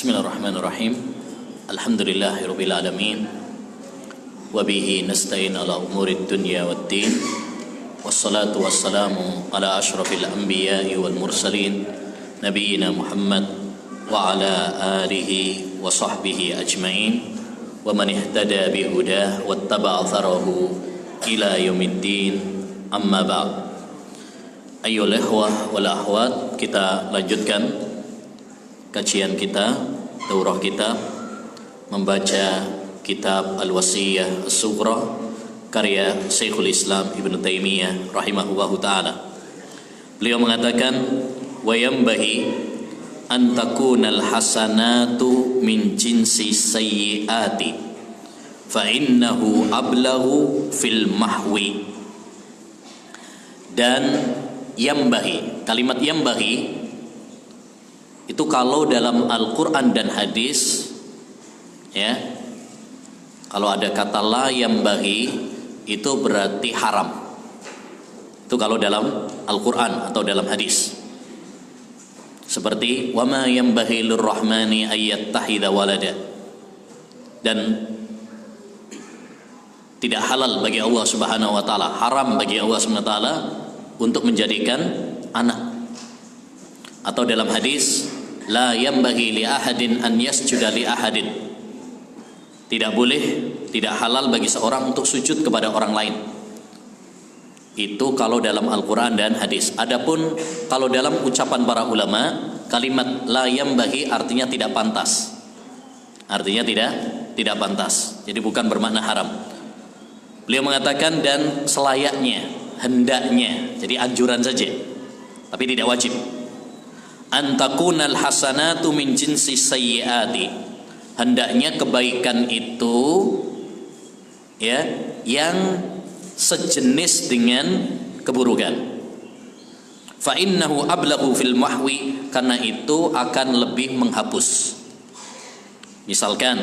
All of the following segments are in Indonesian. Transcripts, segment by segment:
Bismillahirrahmanirrahim. Alhamdulillahirabbil alamin. Wa bihi nasta'in ala umurid dunya waddin. Wassalatu wassalamu ala asyrafil anbiya'i wal mursalin nabiyina Muhammad wa ala alihi wa sahbihi ajma'in wa man ihtada bihudah wattaba'a atharahu ila yaumiddin. Amma ba'd. Ayyuhal ikhwah wal akhwat, kita lanjutkan kajian kita, daurah kita membaca kitab Al-Wasiyah As-Sughra karya Syekhul Islam Ibnu Taimiyah rahimahullahu taala. Beliau mengatakan, wa yanbahi an takunal hasanatu min jinsi sayyiati fa innahu ablaghu fil mahwi. Dan yanbahi, kalimat yanbahi itu kalau dalam Al-Quran dan hadis, ya, kalau ada kata la yanbahi itu berarti haram. Itu kalau dalam Al-Quran atau dalam hadis. Seperti wa ma yanbahi lirrahmani ayyattahidha walada. Dan tidak halal bagi Allah Subhanahu wa taala, haram bagi Allah Subhanahu wa taala untuk menjadikan anak. Atau dalam hadis, la yanbaghi li ahadin an yasjuda li ahadin. Tidak boleh, tidak halal bagi seorang untuk sujud kepada orang lain. Itu kalau dalam Al-Quran dan hadis. Adapun kalau dalam ucapan para ulama, kalimat la yanbaghi artinya tidak pantas. Artinya tidak pantas. Jadi bukan bermakna haram. Beliau mengatakan dan selayaknya, hendaknya, jadi anjuran saja, tapi tidak wajib. Antakunal hasanatu min jinsi sayyiati, hendaknya kebaikan itu, ya, yang sejenis dengan keburukan. Fa innahu ablaghu fil mahwi, karena itu akan lebih menghapus. Misalkan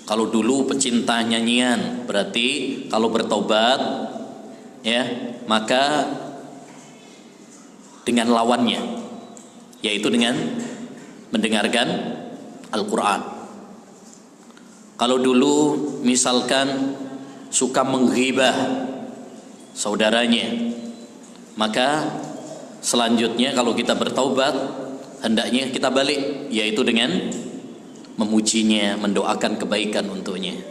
kalau dulu pecinta nyanyian, berarti kalau bertobat, ya, maka dengan lawannya, yaitu dengan mendengarkan Al-Quran. Kalau dulu misalkan suka menghibah saudaranya, maka selanjutnya kalau kita bertaubat, hendaknya kita balik, yaitu dengan memujinya, mendoakan kebaikan untuknya.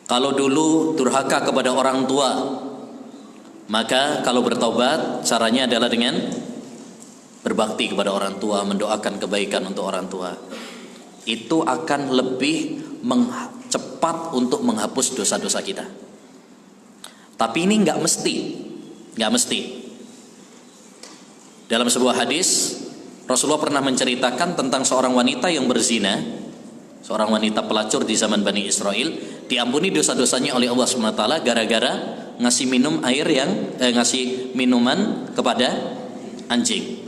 Kalau dulu durhaka kepada orang tua, maka kalau bertaubat caranya adalah dengan berbakti kepada orang tua, mendoakan kebaikan untuk orang tua. Itu akan lebih cepat untuk menghapus dosa-dosa kita. Tapi ini nggak mesti. Dalam sebuah hadis, Rasulullah pernah menceritakan tentang seorang wanita yang berzina, seorang wanita pelacur di zaman Bani Israel, diampuni dosa-dosanya oleh Allah SWT gara-gara ngasih ngasih minuman kepada anjing.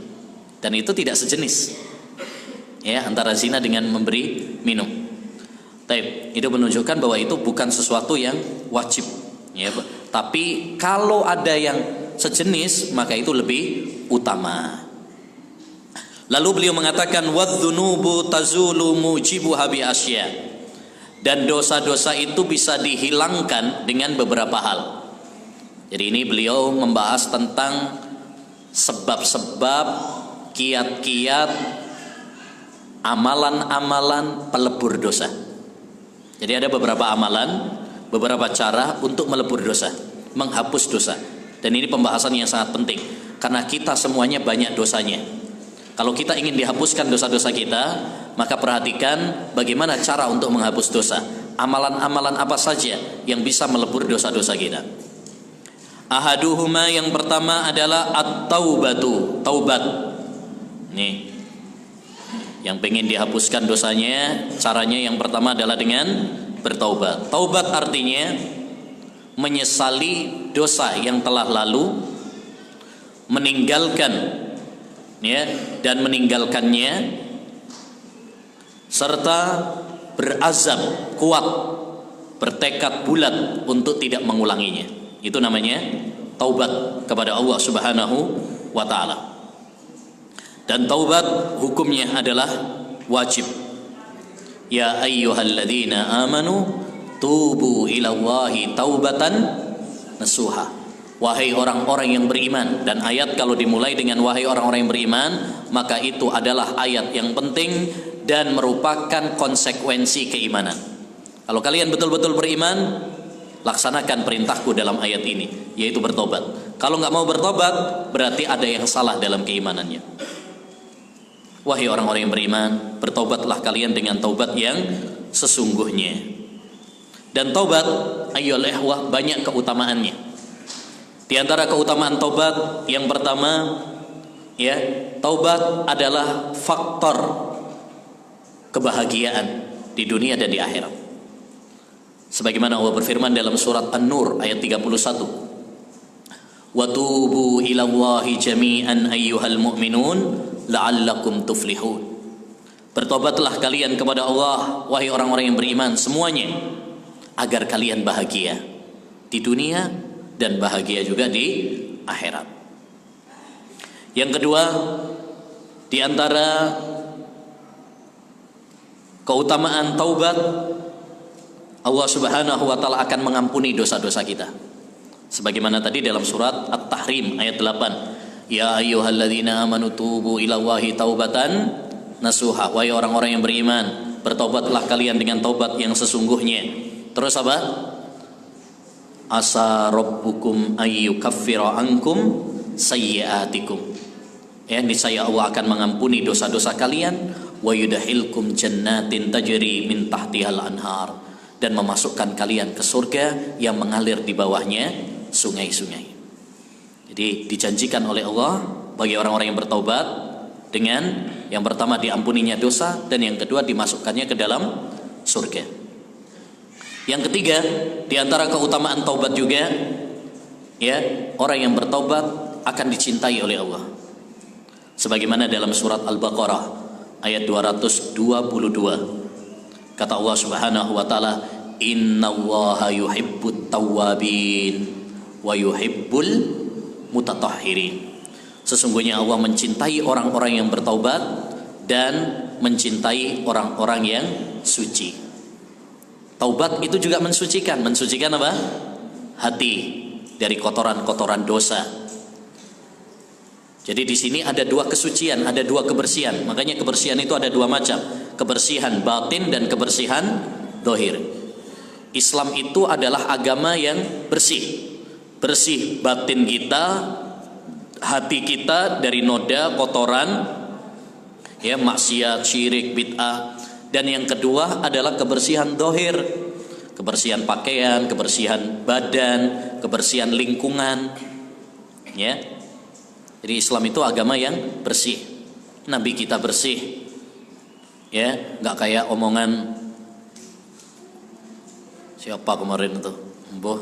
Dan itu tidak sejenis, ya, antara zina dengan memberi minum. Itu menunjukkan bahwa itu bukan sesuatu yang wajib, ya. Tapi kalau ada yang sejenis, maka itu lebih utama. Lalu beliau mengatakan wadzunubu tazulu mujibuha bi asya. Dan dosa-dosa itu bisa dihilangkan dengan beberapa hal. Jadi ini beliau membahas tentang sebab-sebab, kiat-kiat, amalan-amalan pelebur dosa. Jadi ada beberapa amalan, beberapa cara untuk melebur dosa, menghapus dosa. Dan ini pembahasan yang sangat penting, karena kita semuanya banyak dosanya. Kalau kita ingin dihapuskan dosa-dosa kita, maka perhatikan bagaimana cara untuk menghapus dosa. Amalan-amalan apa saja yang bisa melebur dosa-dosa kita. Ahaduhuma, yang pertama adalah at-taubatu, taubat. Nih, yang pengen dihapuskan dosanya, caranya yang pertama adalah dengan bertaubat. Taubat artinya menyesali dosa yang telah lalu, meninggalkan, ya, dan meninggalkannya, serta berazam kuat, bertekad bulat untuk tidak mengulanginya. Itu namanya taubat kepada Allah Subhanahu wa taala. Dan taubat hukumnya adalah wajib. Ya ayyuhalladzina amanu tubu ilallahi taubatan nasuha. Wahai orang-orang yang beriman. Dan ayat kalau dimulai dengan wahai orang-orang yang beriman, maka itu adalah ayat yang penting dan merupakan konsekuensi keimanan. Kalau kalian betul-betul beriman, laksanakan perintahku dalam ayat ini, yaitu bertobat. Kalau nggak mau bertobat, berarti ada yang salah dalam keimanannya. Wahai orang-orang yang beriman, bertobatlah kalian dengan taubat yang sesungguhnya. Dan taubat, ayyuhal ikhwah, banyak keutamaannya. Di antara keutamaan taubat yang pertama, ya, taubat adalah faktor kebahagiaan di dunia dan di akhirat. Sebagaimana Allah berfirman dalam surat An-Nur ayat 31. Wa tubu ilallahi jami'an ayyuhal mu'minun la'allakum tuflihun. Bertobatlah kalian kepada Allah, wahai orang-orang yang beriman semuanya, agar kalian bahagia di dunia dan bahagia juga di akhirat. Yang kedua, di antara keutamaan taubat, Allah Subhanahu wa taala akan mengampuni dosa-dosa kita. Sebagaimana tadi dalam surat At-Tahrim ayat 8. Ya ayyuhalladzina amanu tubu ilallahi taubatan nasuha. Wahai orang-orang yang beriman, bertobatlah kalian dengan taubat yang sesungguhnya. Terus apa? Asa rabbukum ayyukaffira ankum sayyi'atikum. Ya, niscaya Allah akan mengampuni dosa-dosa kalian, wa yudkhilkum jannatin tajri min tahtihal anhar, dan memasukkan kalian ke surga yang mengalir di bawahnya sungai-sungai. Jadi dijanjikan oleh Allah bagi orang-orang yang bertaubat dengan yang pertama diampuninya dosa, dan yang kedua dimasukkannya ke dalam surga. Yang ketiga, di antara keutamaan taubat juga, ya, orang yang bertaubat akan dicintai oleh Allah. Sebagaimana dalam surat Al-Baqarah ayat 222. Kata Allah Subhanahu wa taala, "Innallaha yuhibbut tawwabin wa yuhibbul mutatahhirin." Sesungguhnya Allah mencintai orang-orang yang bertaubat dan mencintai orang-orang yang suci. Taubat itu juga mensucikan. Mensucikan apa? Hati dari kotoran-kotoran dosa. Jadi di sini ada dua kesucian, ada dua kebersihan. Makanya kebersihan itu ada dua macam. Kebersihan batin dan kebersihan zahir. Islam itu adalah agama yang bersih. Bersih batin kita, hati kita dari noda, kotoran, ya, maksiat, syirik, bid'ah. Dan yang kedua adalah kebersihan zahir. Kebersihan pakaian, kebersihan badan, kebersihan lingkungan. Ya. Jadi Islam itu agama yang bersih. Nabi kita bersih. Ya, enggak kayak omongan siapa kemarin itu? Mbah,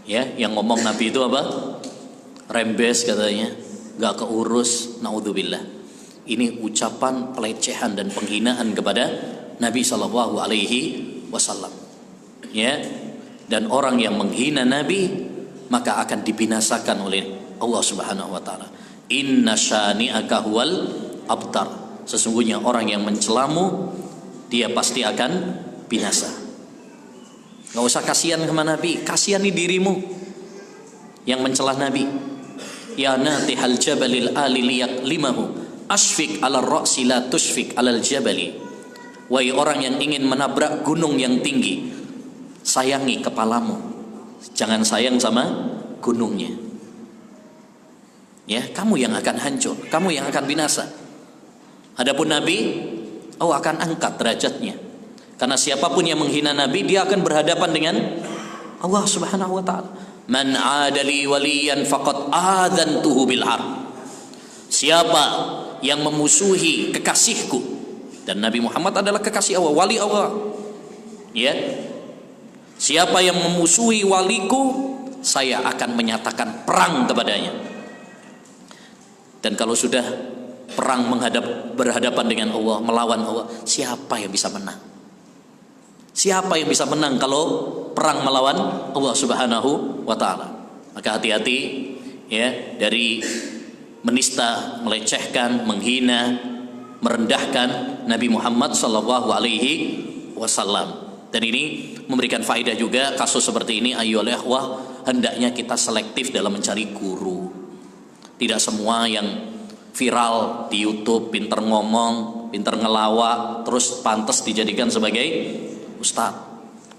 ya, yang ngomong Nabi itu apa? Rembes katanya, enggak keurus, naudzubillah. Ini ucapan pelecehan dan penghinaan kepada Nabi sallallahu alaihi wasallam. Ya. Dan orang yang menghina Nabi maka akan dibinasakan oleh Allah Subhanahu wa taala. Inna syani'aka huwal abtar. Sesungguhnya orang yang mencelamu dia pasti akan binasa. Enggak usah kasihan sama Nabi, kasihani dirimu yang mencela Nabi. Ya natihal jabalil alil yaklimahu asfik ala ra'si la tusfik alal jabali. Wahai orang yang ingin menabrak gunung yang tinggi, sayangi kepalamu, jangan sayang sama gunungnya. Ya, kamu yang akan hancur, kamu yang akan binasa. Adapun Nabi, Allah akan angkat derajatnya. Karena siapapun yang menghina Nabi, dia akan berhadapan dengan Allah Subhanahu wa taala. Man 'adali waliyan faqad adzantuhu bil harb. Siapa yang memusuhi kekasihku, dan Nabi Muhammad adalah kekasih Allah, wali Allah. Ya. Siapa yang memusuhi waliku, saya akan menyatakan perang kepadanya. Dan kalau sudah perang berhadapan dengan Allah, melawan Allah, siapa yang bisa menang? Siapa yang bisa menang kalau perang melawan Allah Subhanahu wa taala? Maka hati-hati, ya, dari menista, melecehkan, menghina, merendahkan Nabi Muhammad sallallahu alaihi wasallam. Dan ini memberikan faedah juga, kasus seperti ini ayyuhal ikhwah, hendaknya kita selektif dalam mencari guru. Tidak semua yang viral di YouTube, pinter ngomong, pinter ngelawak, terus pantas dijadikan sebagai ustaz.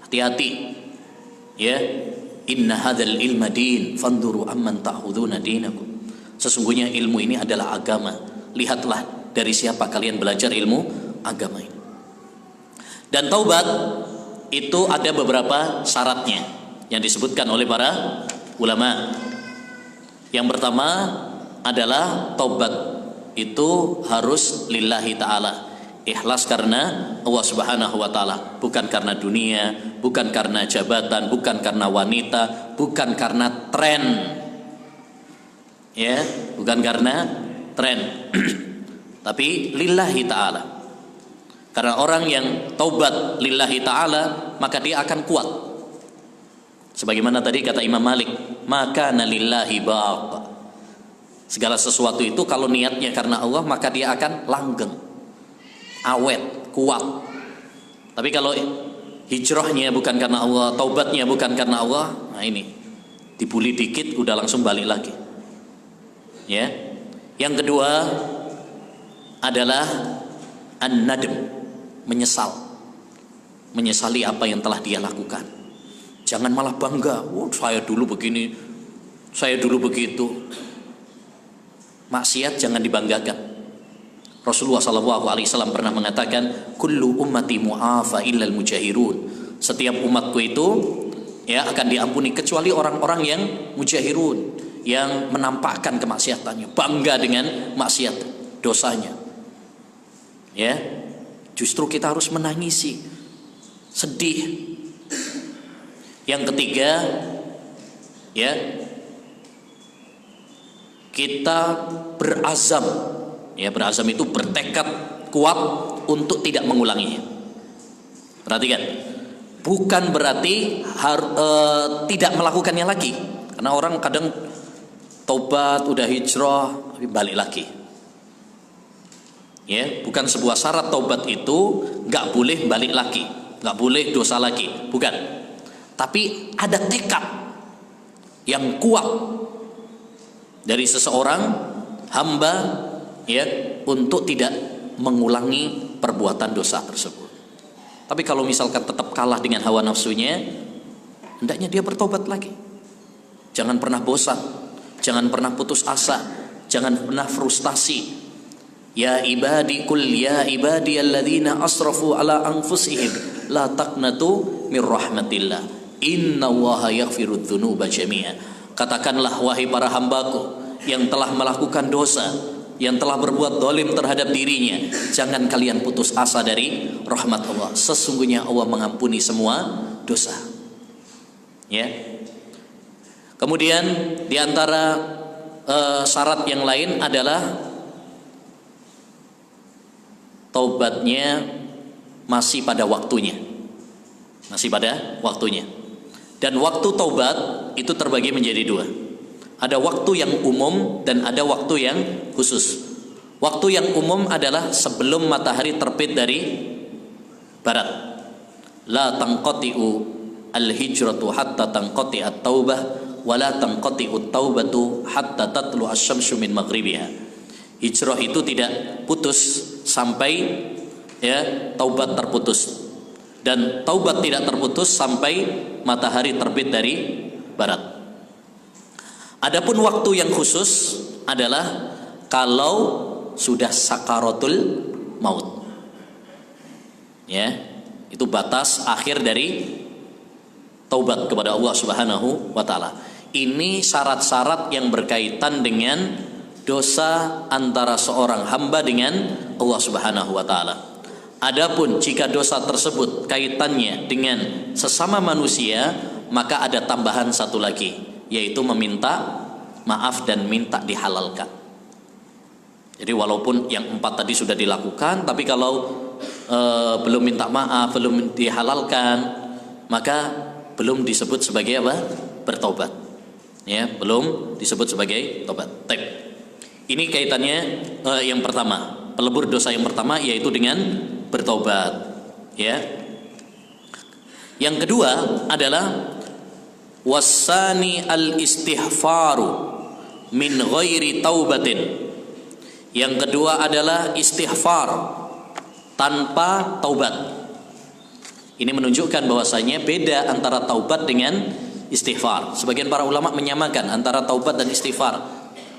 Hati-hati. Ya, inna hadzal ilma din, fanduru amman ta'khuduna dinakum. Sesungguhnya ilmu ini adalah agama. Lihatlah dari siapa kalian belajar ilmu agama ini. Dan taubat itu ada beberapa syaratnya yang disebutkan oleh para ulama. Yang pertama adalah taubat itu harus lillahi ta'ala, ikhlas karena Allah subhanahu wa ta'ala, bukan karena dunia, bukan karena jabatan, bukan karena wanita, bukan karena tren, ya, bukan karena tren tapi lillahi ta'ala. Karena orang yang taubat lillahi ta'ala, maka dia akan kuat. Sebagaimana tadi kata Imam Malik, maka lillahi baq. Segala sesuatu itu kalau niatnya karena Allah, maka dia akan langgeng, awet, kuat. Tapi kalau hijrahnya bukan karena Allah, taubatnya bukan karena Allah, nah ini dibully dikit udah langsung balik lagi. Ya. Yang kedua adalah an-nadm, menyesali apa yang telah dia lakukan. Jangan malah bangga, saya dulu begini, saya dulu begitu. Maksiat jangan dibanggakan. Rasulullah SAW pernah mengatakan, kullu ummati mu'afa illal mujahirun. Setiap umatku itu ya akan diampuni kecuali orang-orang yang mujahirun, yang menampakkan kemaksiatannya, bangga dengan maksiat dosanya. Ya, justru kita harus menangisi, sedih. Yang ketiga, ya, kita berazam. Ya, berazam itu bertekad kuat untuk tidak mengulanginya. Perhatikan, bukan berarti tidak melakukannya lagi. Karena orang kadang taubat, udah hijrah, tapi balik lagi. Ya, bukan sebuah syarat taubat itu nggak boleh balik lagi, nggak boleh dosa lagi, bukan. Tapi ada tekad yang kuat dari seseorang hamba, ya, untuk tidak mengulangi perbuatan dosa tersebut. Tapi kalau misalkan tetap kalah dengan hawa nafsunya, hendaknya dia bertobat lagi. Jangan pernah bosan, jangan pernah putus asa, jangan pernah frustasi. Ya ibadi kul ya ibadi alladzina asrafu ala anfusihim la taqnatu mir rahmatillah innallaha yaghfirudz dzunuba jami'a. Katakanlah wahai para hambaku yang telah melakukan dosa, yang telah berbuat zalim terhadap dirinya, jangan kalian putus asa dari rahmat Allah. Sesungguhnya Allah mengampuni semua dosa. Ya. Kemudian di antara syarat yang lain adalah taubatnya masih pada waktunya. Masih pada waktunya. Dan waktu taubat itu terbagi menjadi dua. Ada waktu yang umum dan ada waktu yang khusus. Waktu yang umum adalah sebelum matahari terbit dari barat. La tanqati'u al-hijratu hatta tanqati at-taubah wa la tanqati'u at-taubatu hatta tatlu asy-syamsu min maghribiha. Hijrah itu tidak putus sampai ya taubat terputus, dan taubat tidak terputus sampai matahari terbit dari barat. Adapun waktu yang khusus adalah kalau sudah sakaratul maut. Ya, itu batas akhir dari taubat kepada Allah Subhanahu wa taala. Ini syarat-syarat yang berkaitan dengan dosa antara seorang hamba dengan Allah Subhanahu wa taala. Adapun jika dosa tersebut kaitannya dengan sesama manusia, maka ada tambahan satu lagi, yaitu meminta maaf dan minta dihalalkan. Jadi walaupun yang 4 tadi sudah dilakukan, tapi kalau belum minta maaf, belum dihalalkan, maka belum disebut sebagai apa? Bertobat. Ya, belum disebut sebagai tobat. Ini kaitannya yang pertama, pelebur dosa yang pertama yaitu dengan bertobat, ya. Yang kedua adalah wasani al-istighfaru min ghairi taubatin. Yang kedua adalah istighfar tanpa taubat. Ini menunjukkan bahwasanya beda antara taubat dengan istighfar. Sebagian para ulama menyamakan antara taubat dan istighfar.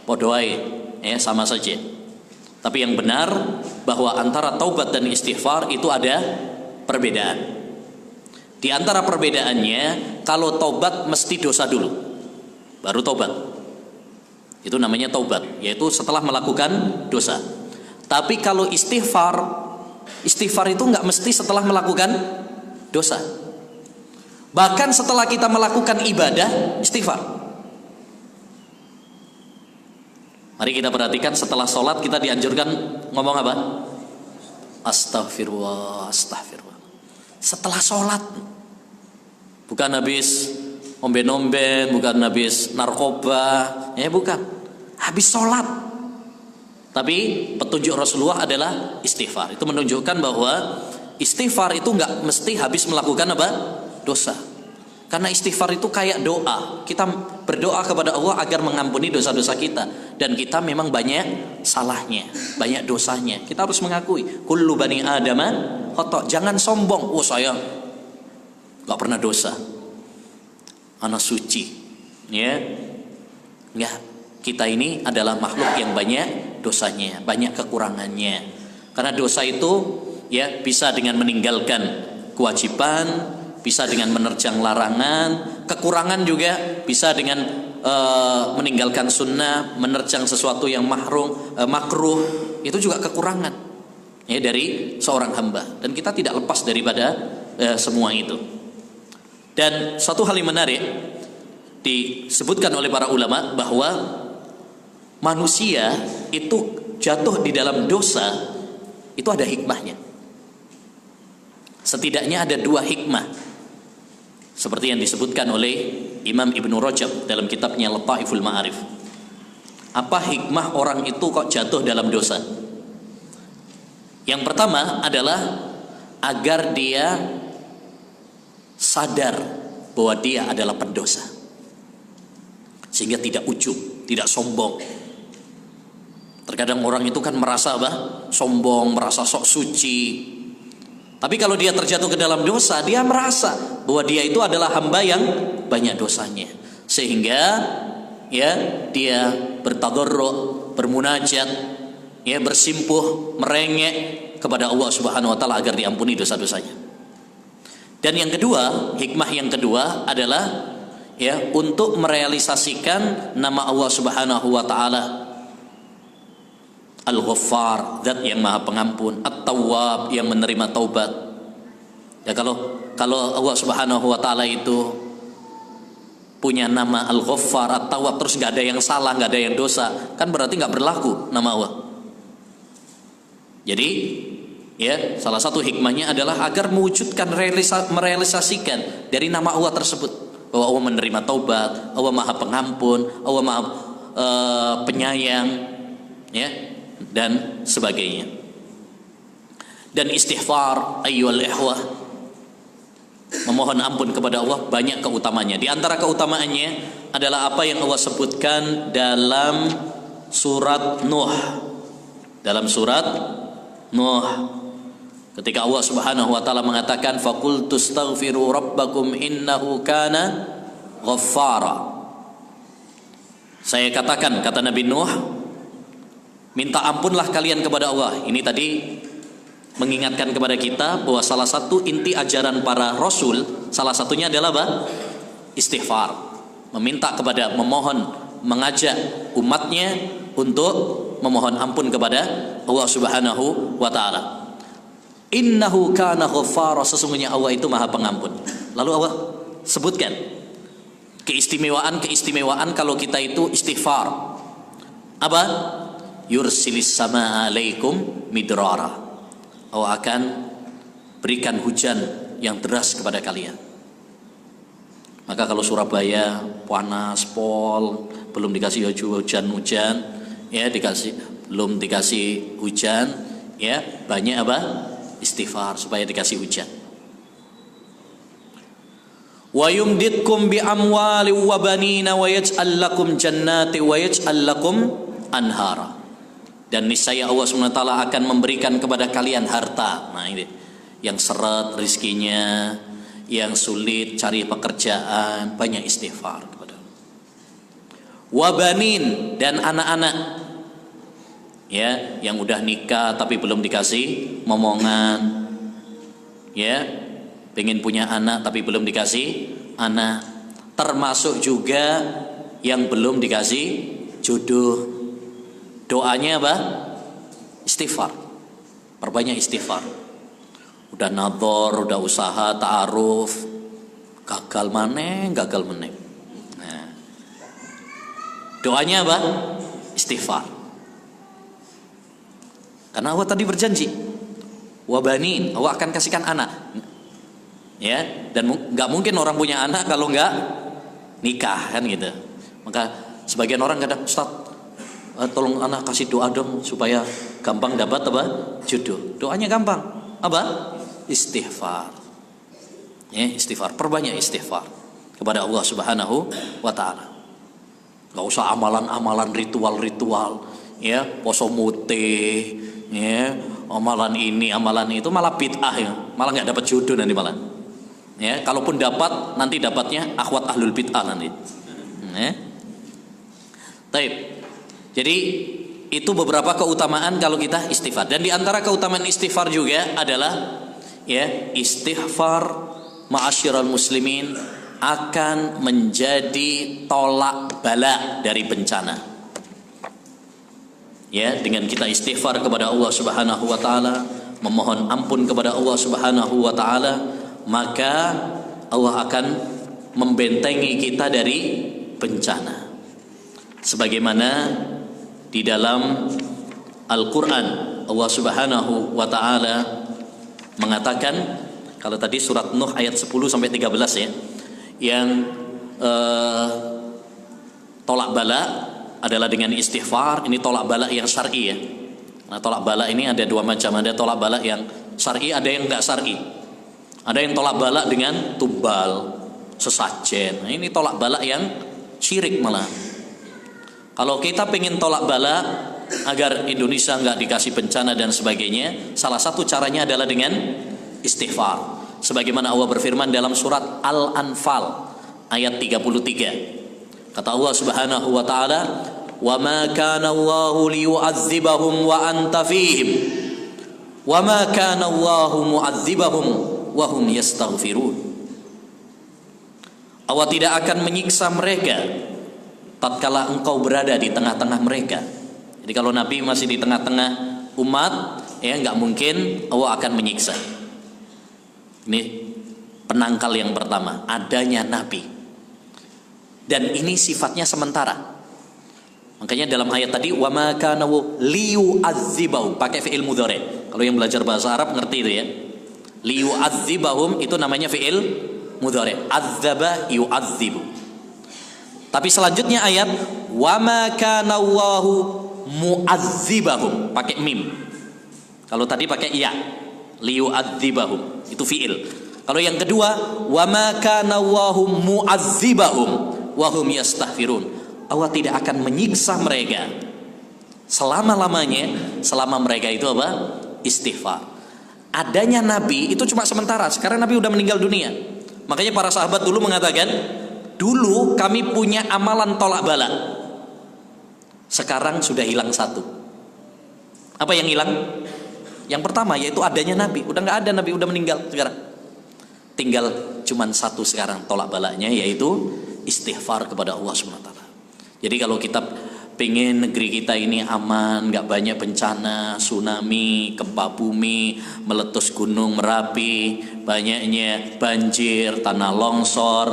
Padha wae, ya, sama saja. Tapi yang benar bahwa antara taubat dan istighfar itu ada perbedaan. Di antara perbedaannya, kalau taubat mesti dosa dulu, baru taubat. Itu namanya taubat, yaitu setelah melakukan dosa. Tapi kalau istighfar itu nggak mesti setelah melakukan dosa. Bahkan setelah kita melakukan ibadah, istighfar. Mari kita perhatikan, setelah sholat kita dianjurkan ngomong apa? Astaghfirullah, astaghfirullah. Setelah sholat, bukan habis omben-omben, bukan habis narkoba, ya bukan. Habis sholat. Tapi petunjuk Rasulullah adalah istighfar. Itu menunjukkan bahwa istighfar itu nggak mesti habis melakukan apa? Dosa. Karena istighfar itu kayak doa. Kita berdoa kepada Allah agar mengampuni dosa-dosa kita. Dan kita memang banyak salahnya, banyak dosanya. Kita harus mengakui. Kullu bani adama khata'. Jangan sombong. Oh, saya nggak pernah dosa. Anak suci. Ya. Enggak. Kita ini adalah makhluk yang banyak dosanya, banyak kekurangannya. Karena dosa itu ya bisa dengan meninggalkan kewajiban, bisa dengan menerjang larangan, kekurangan juga bisa dengan meninggalkan sunnah, menerjang sesuatu yang makruh, itu juga kekurangan ya dari seorang hamba. Dan kita tidak lepas daripada semua itu. Dan satu hal yang menarik disebutkan oleh para ulama bahwa manusia itu jatuh di dalam dosa itu ada hikmahnya. Setidaknya ada 2 hikmah, seperti yang disebutkan oleh Imam Ibnu Rajab dalam kitabnya Lataiful Ma'arif. Apa hikmah orang itu kok jatuh dalam dosa? Yang pertama adalah agar dia sadar bahwa dia adalah pendosa, sehingga tidak ujub, tidak sombong. Terkadang orang itu kan merasa apa? Sombong, merasa sok suci. Tapi kalau dia terjatuh ke dalam dosa, dia merasa bahwa dia itu adalah hamba yang banyak dosanya. Sehingga ya dia bertadarruk, bermunajat, ya bersimpuh, merengek kepada Allah Subhanahu wa taala agar diampuni dosa-dosanya. Dan yang kedua, hikmah yang kedua adalah ya untuk merealisasikan nama Allah Subhanahu wa taala Al-Ghaffar, zat yang maha pengampun, At-Tawwab, yang menerima taubat. Ya kalau Allah Subhanahu wa taala itu punya nama Al-Ghaffar, At-Tawwab, terus nggak ada yang salah, nggak ada yang dosa, kan berarti nggak berlaku nama Allah. Jadi ya salah satu hikmahnya adalah agar mewujudkan, merealisasikan dari nama Allah tersebut bahwa Allah menerima taubat, Allah maha pengampun, Allah maha penyayang, ya, dan sebagainya. Dan istighfar ayyuhal ikhwah, memohon ampun kepada Allah, banyak keutamanya. Di antara keutamaannya adalah apa yang Allah sebutkan dalam surat Nuh. Dalam surat Nuh, ketika Allah Subhanahu wa taala mengatakan faqultu astaghfiru rabbakum innahu kana ghaffara. Saya katakan, kata Nabi Nuh, minta ampunlah kalian kepada Allah. Ini tadi mengingatkan kepada kita bahwa salah satu inti ajaran para rasul, salah satunya adalah apa? Istighfar. Meminta kepada, memohon, mengajak umatnya untuk memohon ampun kepada Allah Subhanahu wa taala. Innahu kana ghaffara, sesungguhnya Allah itu maha pengampun. Lalu Allah sebutkan keistimewaan kalau kita itu istighfar. Apa? Yursilis sama alaikum midrara. Allah akan berikan hujan yang deras kepada kalian. Maka kalau Surabaya panas pol, belum dikasih hujan-hujan, ya belum dikasih hujan, ya banyak apa? Istighfar supaya dikasih hujan. Wa yumditkum bi amwali wa banina wa yaj'al lakum jannati wa yaj'al lakum anhara. Dan niscaya Allah SWT akan memberikan kepada kalian harta. Nah ini yang seret rizkinya, yang sulit cari pekerjaan, banyak istighfar kepada Allah. Wa banin, dan anak-anak, ya yang udah nikah tapi belum dikasih momongan, ya pengen punya anak tapi belum dikasih anak, termasuk juga yang belum dikasih jodoh. Doanya apa? Istighfar. Perbanyak istighfar. Udah nadhor, udah usaha ta'aruf, gagal meneng. Nah, doanya apa? Istighfar. Karena Allah tadi berjanji, wabanin, Allah akan kasihkan anak. Ya, dan nggak mungkin orang punya anak kalau nggak nikah kan gitu. Maka sebagian orang kadang, Ustaz, tolong anak kasih doa dong supaya gampang dapat apa? Jodoh. Doanya gampang. Apa? Istighfar. Ya, istighfar. Perbanyak istighfar kepada Allah Subhanahu wa taala. Enggak usah amalan-amalan ritual-ritual, ya, poso mute, ya, amalan ini, amalan itu, malah bid'ah ya. Malah enggak dapat jodoh nanti malah. Ya, kalaupun dapat nanti dapatnya akhwat ahlul bid'ah nanti. Ya. Taib. Jadi itu beberapa keutamaan kalau kita istighfar. Dan di antara keutamaan istighfar juga adalah, ya, istighfar ma'asyiral muslimin akan menjadi tolak bala dari bencana. Ya, dengan kita istighfar kepada Allah Subhanahu wa taala, memohon ampun kepada Allah Subhanahu wa taala, maka Allah akan membentengi kita dari bencana. Sebagaimana di dalam Al-Quran Allah Subhanahu wa ta'ala mengatakan, kalau tadi surat Nuh ayat 10 sampai 13 ya, yang tolak bala adalah dengan istighfar. Ini tolak bala yang syar'i ya. Nah, tolak bala ini ada dua macam, ada tolak bala yang syar'i, ada yang enggak syar'i. Ada yang tolak bala dengan tumbal, sesajen. Nah, ini tolak bala yang syirik malah. Kalau kita pengen tolak bala agar Indonesia nggak dikasih bencana dan sebagainya, salah satu caranya adalah dengan istighfar. Sebagaimana Allah berfirman dalam surat Al-Anfal ayat 33. Kata Allah Subhanahu wa taala, "Wa ma kana Allahu liyu'adzibahum wa anta fihim, wa ma kana Allahu mu'adzibahum wa hum yastaghfirun." Allah tidak akan menyiksa mereka tatkala engkau berada di tengah-tengah mereka. Jadi kalau Nabi masih di tengah-tengah umat, ya nggak mungkin Allah akan menyiksa. Ini penangkal yang pertama, adanya Nabi. Dan ini sifatnya sementara. Makanya dalam ayat tadi, wa ma kana liyu'adzibahum, pakai fi'il mudhari'. Kalau yang belajar bahasa Arab ngerti itu ya. Liyu'adzibahum itu namanya fi'il mudhari'. Adzaba yu'adzibu. Tapi selanjutnya ayat, wa ma kana Allahu mu'adzibahum, pakai mim. Kalau tadi pakai ya, liyu'adzibahum, itu fi'il. Kalau yang kedua, wa ma kana Allahu mu'adzibahum wa hum yastaghfirun. Allah tidak akan menyiksa mereka selama-lamanya selama mereka itu apa? Istighfar. Adanya Nabi itu cuma sementara. Sekarang Nabi udah meninggal dunia. Makanya para sahabat dulu mengatakan, dulu kami punya amalan tolak bala, sekarang sudah hilang satu. Apa yang hilang? Yang pertama yaitu adanya Nabi. Udah nggak ada Nabi, udah meninggal sekarang. Tinggal cuman satu sekarang tolak balanya, yaitu istighfar kepada Allah SWT. Jadi kalau kita pengen negeri kita ini aman, nggak banyak bencana, tsunami, gempa bumi, meletus gunung Merapi, banyaknya banjir, tanah longsor,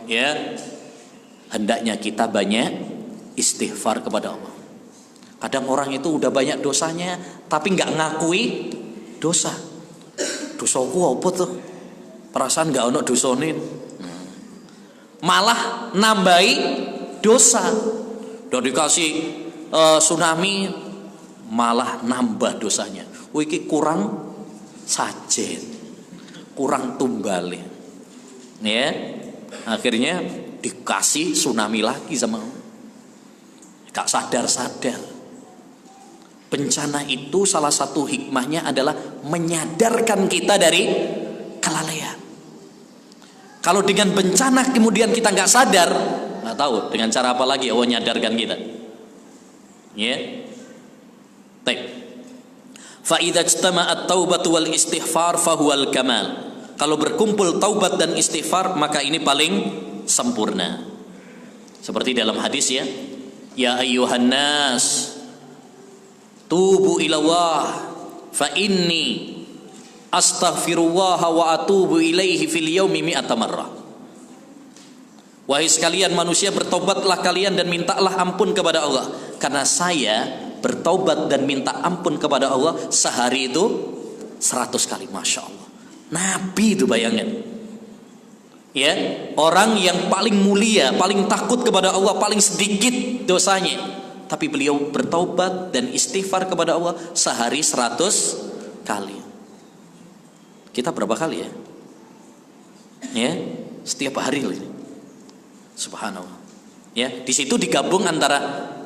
ya, hendaknya kita banyak istighfar kepada Allah. Kadang orang itu udah banyak dosanya tapi nggak ngakui dosa. Dosaku apa tuh? Perasaan nggak ono dosane. Malah nambahi dosa. Udah dikasih tsunami malah nambah dosanya. Iki kurang sajen, kurang tumbale. Ya, akhirnya dikasih tsunami lagi sama Allah. Gak sadar-sadar. Bencana itu salah satu hikmahnya adalah menyadarkan kita dari kelalaian. Kalau dengan bencana kemudian kita nggak sadar, nggak tahu dengan cara apa lagi Allah menyadarkan kita. Ya, baik. Fa idza ijtama'at taubatu wal istighfar fahuwal kamal. Kalau berkumpul taubat dan istighfar maka ini paling sempurna. Seperti dalam hadis ya, ya ayyuhan nas tubu ilallah fa inni astaghfirullah wa atubu ilaihi fil yaumi mi'ata marrah. Wahai sekalian manusia, bertobatlah kalian dan mintalah ampun kepada Allah, karena saya bertobat dan minta ampun kepada Allah sehari itu 100 kali. Masya Allah, Nabi itu bayangin ya, orang yang paling mulia, paling takut kepada Allah, paling sedikit dosanya, tapi beliau bertobat dan istighfar kepada Allah sehari 100 kali. Kita berapa kali ya? Ya, setiap hari loh. Subhanallah. Ya, di situ digabung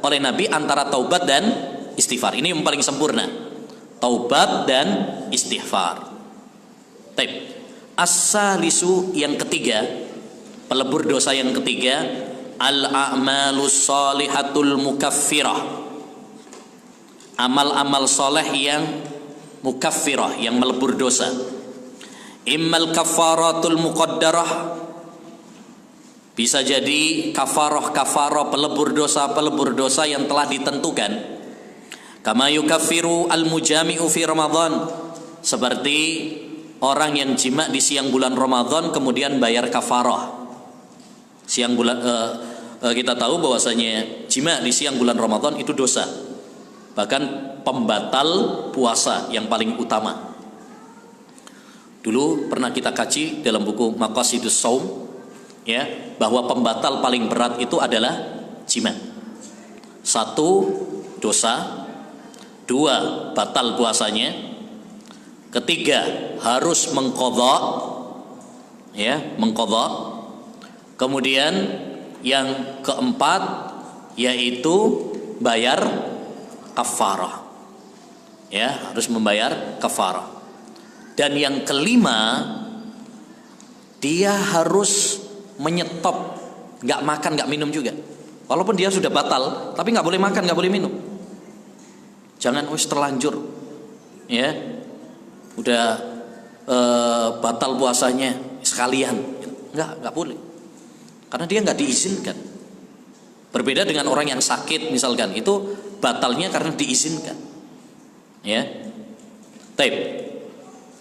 oleh Nabi antara taubat dan istighfar. Ini yang paling sempurna. Taubat dan istighfar. Taib. As-salisu yang ketiga, pelebur dosa yang ketiga, al-a'malus shalihatul mukaffirah. Amal-amal soleh yang mukaffirah, yang melebur dosa. Immal kafaratul muqaddarah, bisa jadi kafarah pelebur dosa yang telah ditentukan. Kama yukaffiru al-mujami'u fi Ramadan, seperti orang yang jima di siang bulan Ramadan kemudian bayar kafarah. Kita tahu bahwasanya jima di siang bulan Ramadan itu dosa, bahkan pembatal puasa yang paling utama. Dulu pernah kita kaji dalam buku Maqasidus Shaum, ya, bahwa pembatal paling berat itu adalah jima. 1, dosa. 2, batal puasanya. 3, harus mengqadha, ya, mengqadha. Kemudian yang 4 yaitu bayar kafarah, ya, harus membayar kafarah. Dan yang 5, dia harus menyetop, nggak makan nggak minum juga, walaupun dia sudah batal, tapi nggak boleh makan nggak boleh minum. Jangan terlanjur, ya, udah batal puasanya sekalian, nggak boleh, karena dia nggak diizinkan. Berbeda dengan orang yang sakit misalkan, itu batalnya karena diizinkan, ya. Taib.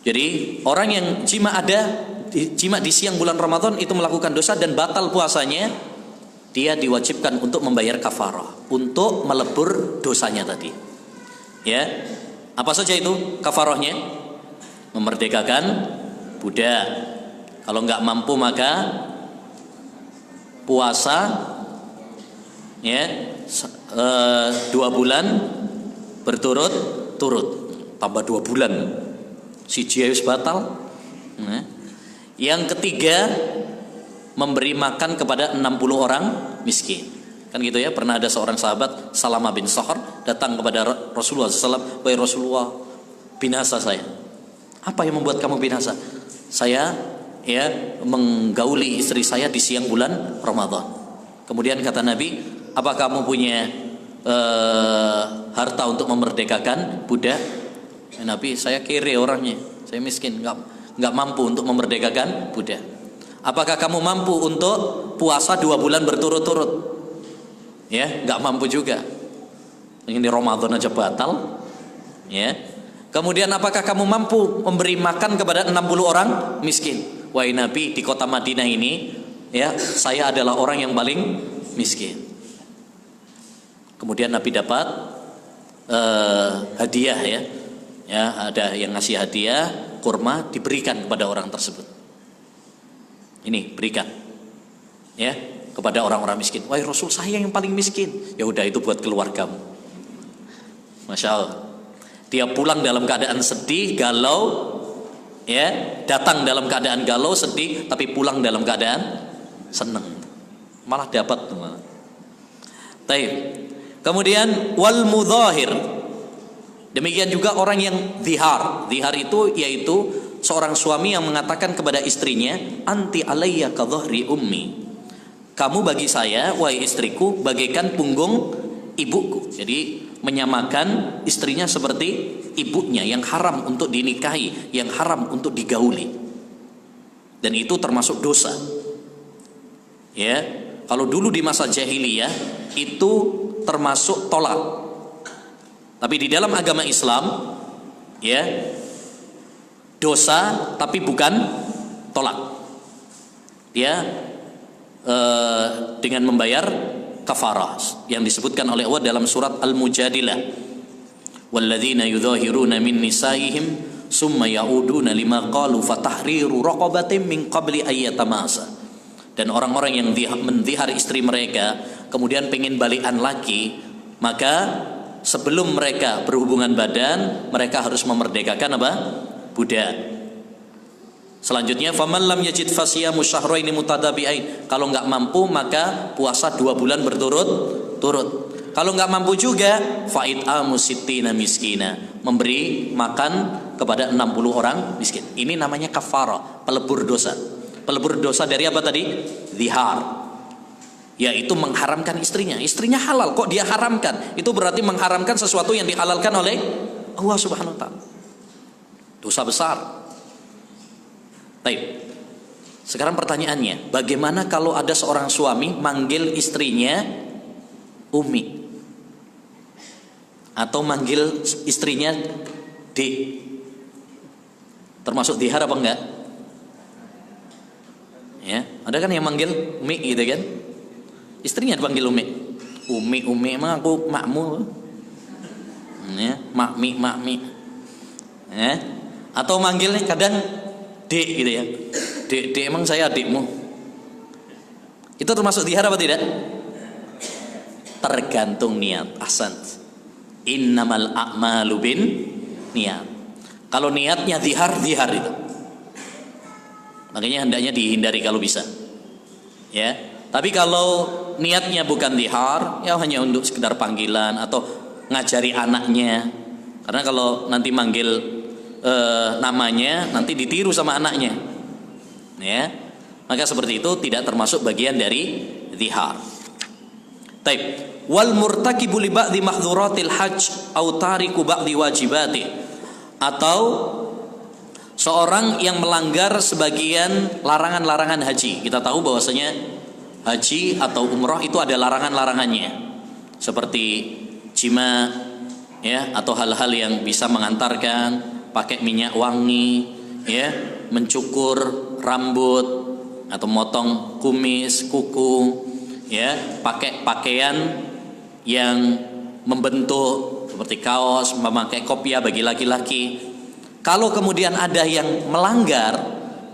Jadi orang yang jima di siang bulan Ramadan itu melakukan dosa dan batal puasanya, dia diwajibkan untuk membayar kafarah untuk melebur dosanya tadi. Ya, apa saja itu kafarahnya? Memerdekakan budak. Kalau nggak mampu maka puasa, ya, 2 bulan berturut-turut, tambah 2 bulan. Siji harus batal. Nah. Yang 3, memberi makan kepada 60 orang miskin. Kan gitu ya, pernah ada seorang sahabat Salamah bin Sahr datang kepada Rasulullah SAW, "Wahai Rasulullah, binasa saya." "Apa yang membuat kamu binasa?" "Saya, ya, menggauli istri saya di siang bulan Ramadan." Kemudian kata Nabi, "Apa kamu punya harta untuk memerdekakan budak?" "Nabi, saya kere orangnya, saya miskin, nggak mampu untuk memerdekakan budak." "Apakah kamu mampu untuk puasa 2 bulan berturut-turut?" "Ya, nggak mampu juga. Ini Ramadan aja batal." Ya. "Kemudian apakah kamu mampu memberi makan kepada 60 orang miskin?" "Wahai Nabi, di kota Madinah ini, ya, saya adalah orang yang paling miskin." Kemudian Nabi dapat hadiah, ya. Ya, ada yang ngasih hadiah kurma, diberikan kepada orang tersebut. Ini berikan, ya, kepada orang-orang miskin. "Wahai Rasul, saya yang paling miskin." "Ya udah, itu buat keluargamu." Masya Allah. Dia pulang dalam keadaan sedih, galau, ya, datang dalam keadaan galau, sedih, tapi pulang dalam keadaan senang. Malah dapat tuh. Taib. Kemudian wal mudhahir. Demikian juga orang yang zihar. Zihar itu yaitu seorang suami yang mengatakan kepada istrinya, anti alayya ka dhahri ummi. Kamu bagi saya, wahai istriku, bagaikan punggung ibuku. Jadi menyamakan istrinya seperti ibunya yang haram untuk dinikahi, yang haram untuk digauli. Dan itu termasuk dosa. Ya, kalau dulu di masa jahiliyah itu termasuk tolak. Tapi di dalam agama Islam, ya, dosa tapi bukan tolak. Dia dengan membayar kafarah yang disebutkan oleh Allah dalam surat Al-Mujadilah. Walladzina yudhahiruna min nisaihim summa yauduna lima qalu fatahriru raqabatin min qabli ayyatamasa. Dan orang-orang yang mendihar istri mereka kemudian pengen balikan lagi, maka sebelum mereka berhubungan badan, mereka harus memerdekakan apa? Budak. Selanjutnya faman lam yajid fasiyamu syahraini mutadabi'ain. Kalau enggak mampu maka puasa 2 bulan berturut-turut. Kalau enggak mampu juga fa'it'amu sittina miskina, memberi makan kepada 60 orang miskin. Ini namanya kafarah, pelebur dosa. Pelebur dosa dari apa tadi? Zihar. Yaitu mengharamkan istrinya. Istrinya halal kok dia haramkan. Itu berarti mengharamkan sesuatu yang dihalalkan oleh Allah Subhanahu wa taala. Dosa besar. Baik. Sekarang pertanyaannya, bagaimana kalau ada seorang suami manggil istrinya Umi atau manggil istrinya Dik? Termasuk dihar apa enggak? Ya, ada kan yang manggil Umi gitu kan? Istrinya dipanggil Umi. Umi emang aku makmu. Ya, makmi. Ya. Atau manggilnya kadang Dek gitu ya. Dek emang saya adikmu. Itu termasuk dihar apa tidak? Tergantung niat. Ahsan. Innamal a'malu bin niat. Kalau niatnya dihar itu. Makanya hendaknya dihindari kalau bisa. Ya. Tapi kalau niatnya bukan dihar, ya hanya untuk sekedar panggilan atau ngajari anaknya. Karena kalau nanti manggil namanya nanti ditiru sama anaknya, ya, maka seperti itu tidak termasuk bagian dari zihar. Taib. Wal murtakibu li ba'dhi mahdhuratil hajj au tariku ba'dhi wajibati, atau seorang yang melanggar sebagian larangan-larangan haji. Kita tahu bahwasanya haji atau umrah itu ada larangan-larangannya, seperti jima, ya, atau hal-hal yang bisa mengantarkan, pakai minyak wangi, ya, mencukur rambut atau motong kumis, kuku, ya, pakai pakaian yang membentuk seperti kaos, memakai kopiah bagi laki-laki. Kalau kemudian ada yang melanggar,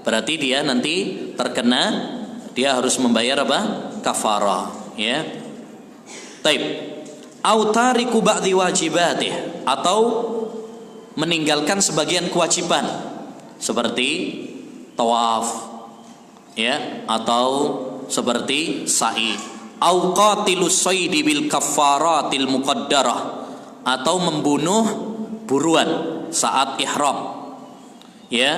berarti dia nanti terkena, dia harus membayar apa? Kafarah, ya. Taib. Au tariku ba'dhi wajibatih, atau meninggalkan sebagian kewajiban seperti tawaf, ya, atau seperti sa'i, au qatilus saydi bil kaffaratil muqaddarah, atau membunuh buruan saat ihram, ya,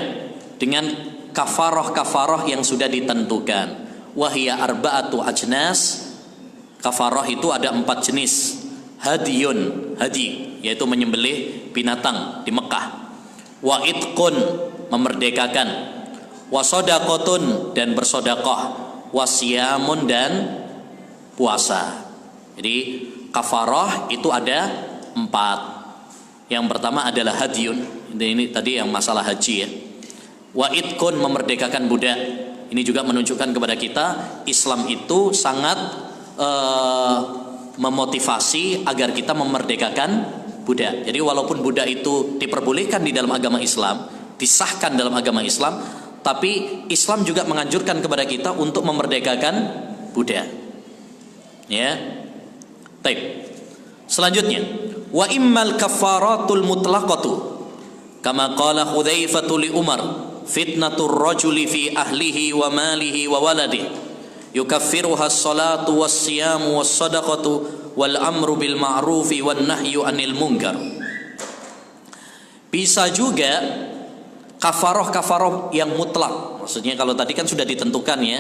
dengan kafarah yang sudah ditentukan. Wahia arba'atu ajnas. Kafarah itu ada 4 jenis. Hadiyun, hadi, yaitu menyembelih binatang di Mekah. Wa itqun, memerdekakan. Wa shadaqatun, dan bersedekah. Wa siyamun, dan puasa. Jadi kafarah itu ada 4. Yang pertama adalah hadiyun. Ini tadi yang masalah haji, ya. Wa itqun, memerdekakan budak. Ini juga menunjukkan kepada kita Islam itu sangat memotivasi agar kita memerdekakan budak. Jadi walaupun budak itu diperbolehkan di dalam agama Islam, disahkan dalam agama Islam, tapi Islam juga menganjurkan kepada kita untuk memerdekakan budak. Ya. Baik. Selanjutnya, wa immal kafaratul mutlaqatu kama qala Hudzaifatu li Umar fitnatur rajuli fi ahlihi wa malihi wa waladihi yukaffiruha as-salatu was-siyamu was-sadaqatu wal amru bil ma'rufi wan nahyu 'anil munkar. Bisa juga kafaroh yang mutlak. Maksudnya kalau tadi kan sudah ditentukan ya,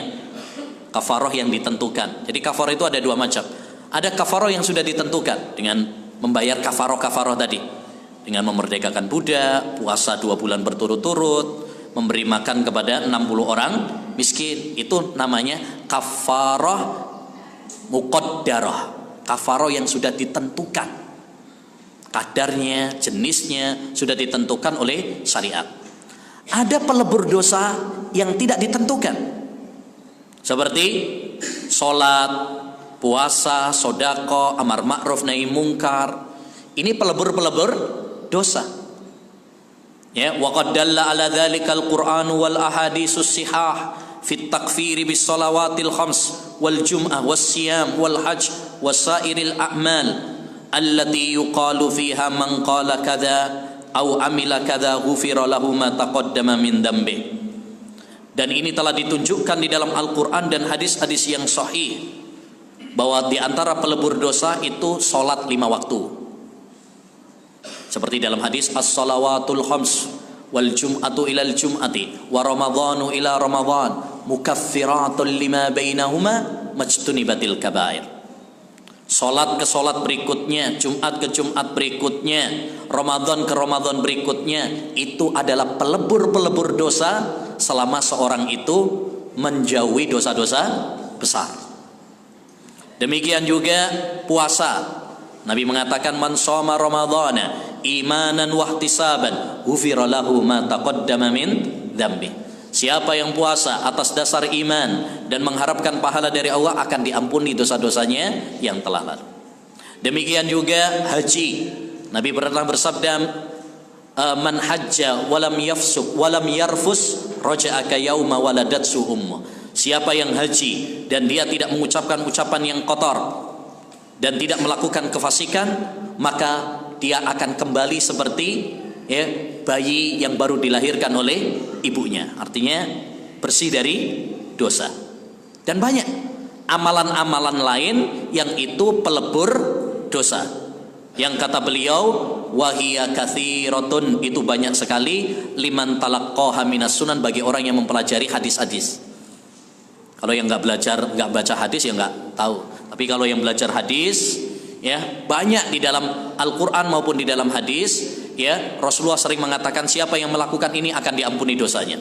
kafaroh yang ditentukan. Jadi kafaroh itu ada dua macam. Ada kafaroh yang sudah ditentukan dengan membayar kafaroh tadi, dengan memerdekakan budak, puasa 2 bulan berturut-turut, memberi makan kepada 60 orang miskin. Itu namanya kafaroh muqaddarah, kafaroh yang sudah ditentukan, kadarnya, jenisnya sudah ditentukan oleh syariat. Ada pelebur dosa yang tidak ditentukan, seperti sholat, puasa, sodako, amar ma'ruf nahi mungkar. Ini pelebur dosa. Ya, wa qad dalla ala dzalikal Qur'anu wal ahaditsus sihah fit takfiri bis shalawatil khams wal jum'ah was siyam wal hajj wasairil a'mal allati yuqalu fiha man qala kadza au amila kadza ghufira lahu ma taqaddama min dambi. Dan ini telah ditunjukkan di dalam Al-Qur'an dan hadis-hadis yang sahih bahwa di antara pelebur dosa itu salat 5 waktu. Seperti dalam hadis as-salawatul khams wal jum'atu ilal jum'ati wa ramadhanu ila ramadhan mukaffiratun lima bainahuma majtunibatil kabair. Salat ke salat berikutnya, Jumat ke Jumat berikutnya, Ramadan ke Ramadan berikutnya, itu adalah pelebur-pelebur dosa selama seorang itu menjauhi dosa-dosa besar. Demikian juga puasa. Nabi mengatakan man shoma ramadhana imanan wahtisaban ghufira lahu ma taqaddama min dzambi. Siapa yang puasa atas dasar iman dan mengharapkan pahala dari Allah akan diampuni dosa-dosanya yang telah lalu. Demikian juga haji. Nabi pernah bersabda, man hajja walam yafsuk walam yarfus raja'aka yauma waladatsu ummu. Siapa yang haji dan dia tidak mengucapkan ucapan yang kotor dan tidak melakukan kefasikan, maka dia akan kembali seperti ya, bayi yang baru dilahirkan oleh ibunya. Artinya bersih dari dosa. Dan banyak amalan-amalan lain yang itu pelebur dosa. Yang kata beliau wahiya katsiratun, itu banyak sekali, liman talaqqaha minas sunan, bagi orang yang mempelajari hadis-hadis. Kalau yang nggak baca hadis ya nggak tahu. Tapi kalau yang belajar hadis ya, banyak di dalam Al-Qur'an maupun di dalam hadis ya, Rasulullah sering mengatakan siapa yang melakukan ini akan diampuni dosanya.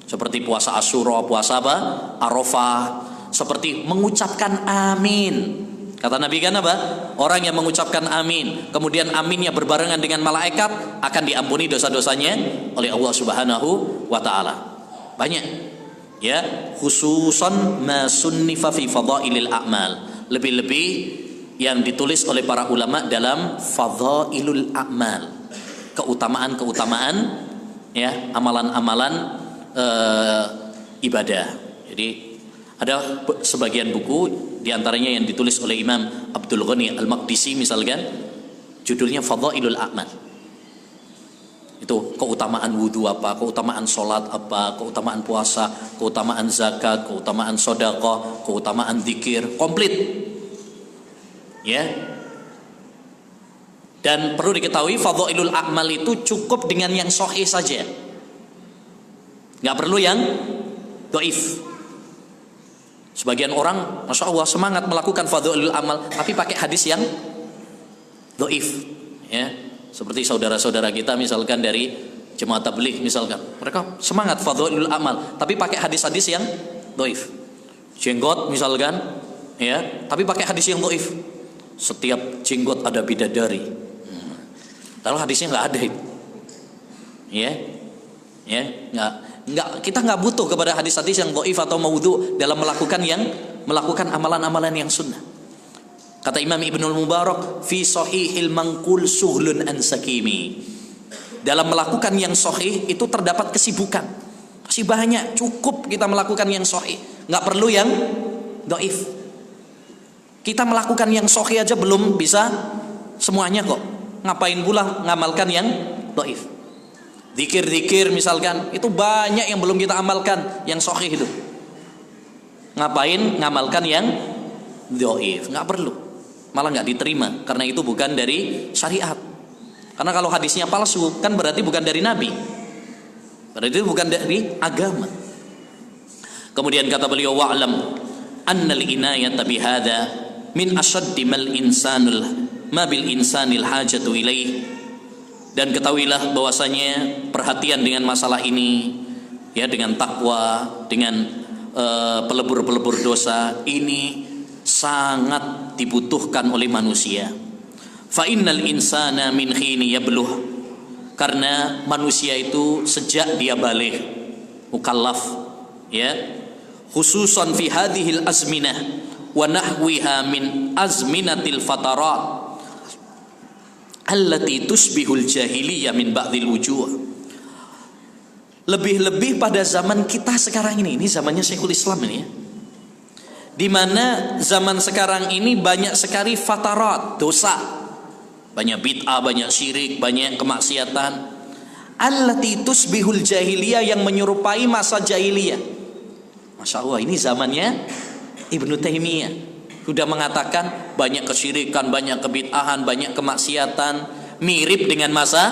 Seperti puasa Asyura, puasa apa? Arafah, seperti mengucapkan amin. Kata Nabi kan apa? Orang yang mengucapkan amin, kemudian aminnya berbarengan dengan malaikat, akan diampuni dosa-dosanya oleh Allah Subhanahu wa taala. Banyak. Ya, khususan ma sunnifa fi fadailil a'mal. Lebih-lebih yang ditulis oleh para ulama dalam fadailul a'mal. Keutamaan-keutamaan ya, amalan-amalan ibadah. Jadi ada sebagian buku diantaranya yang ditulis oleh Imam Abdul Ghani Al-Maqdisi misalkan, judulnya Fadailul A'mal. Itu keutamaan wudhu apa, keutamaan sholat apa, keutamaan puasa, keutamaan zakat, keutamaan sedekah, keutamaan zikir, komplit. Ya. Dan perlu diketahui Fadailul A'mal itu cukup dengan yang sahih saja. Nggak perlu yang dhaif. Sebagian orang Masya Allah semangat melakukan Fadailul A'mal tapi pakai hadis yang dhaif. Ya. Seperti saudara-saudara kita misalkan dari Jemaah Tabligh misalkan, mereka semangat Fadailul A'mal tapi pakai hadis-hadis yang dhaif. Jenggot misalkan ya, tapi pakai hadis yang dhaif. Setiap jenggot ada bidadari. Kalau hadisnya nggak ada itu. Ya. Ya, nggak, kita nggak butuh kepada hadis-hadis yang dhaif atau maudhu dalam melakukan amalan-amalan yang sunnah. Kata Imam Ibnul Mubarak, fi sahihil manqul suhlun an sakimi. Dalam melakukan yang sahih itu terdapat kesibukan. Masih banyak, cukup kita melakukan yang sahih, nggak perlu yang dhaif. Kita melakukan yang sahih aja belum bisa semuanya kok. Ngapain pula ngamalkan yang dhaif? Zikir-zikir misalkan, itu banyak yang belum kita amalkan, yang sahih itu. Ngapain ngamalkan yang dhaif? Nggak perlu, malah nggak diterima, karena itu bukan dari syariat. Karena kalau hadisnya palsu, kan berarti bukan dari Nabi, berarti itu bukan dari agama. Kemudian kata beliau, wa'lam annal inayata bihadza min ashaddi ma bil insanil hajatu ilaih. Dan ketahuilah bahwasanya perhatian dengan masalah ini, ya, dengan takwa, dengan pelebur-pelebur dosa ini sangat dibutuhkan oleh manusia. Fa innal insana min khini yabluh, karena manusia itu sejak dia baligh, mukallaf, ya, khususan fi hadhil azminah wa nahwiha min azminatil fatarat allati tusbihul jahiliyah min ba'dil wujuh. Lebih-lebih pada zaman kita sekarang ini zamannya Syekhul Islam ini, ya, di mana zaman sekarang ini banyak sekali fatarat dosa, banyak bid'ah, banyak syirik, banyak kemaksiatan. Allati tusbihul jahiliyah, yang menyerupai masa jahiliyah. Masya Allah, ini zamannya Ibnu Taimiyah sudah mengatakan banyak kesyirikan, banyak kebid'ahan, banyak kemaksiatan, mirip dengan masa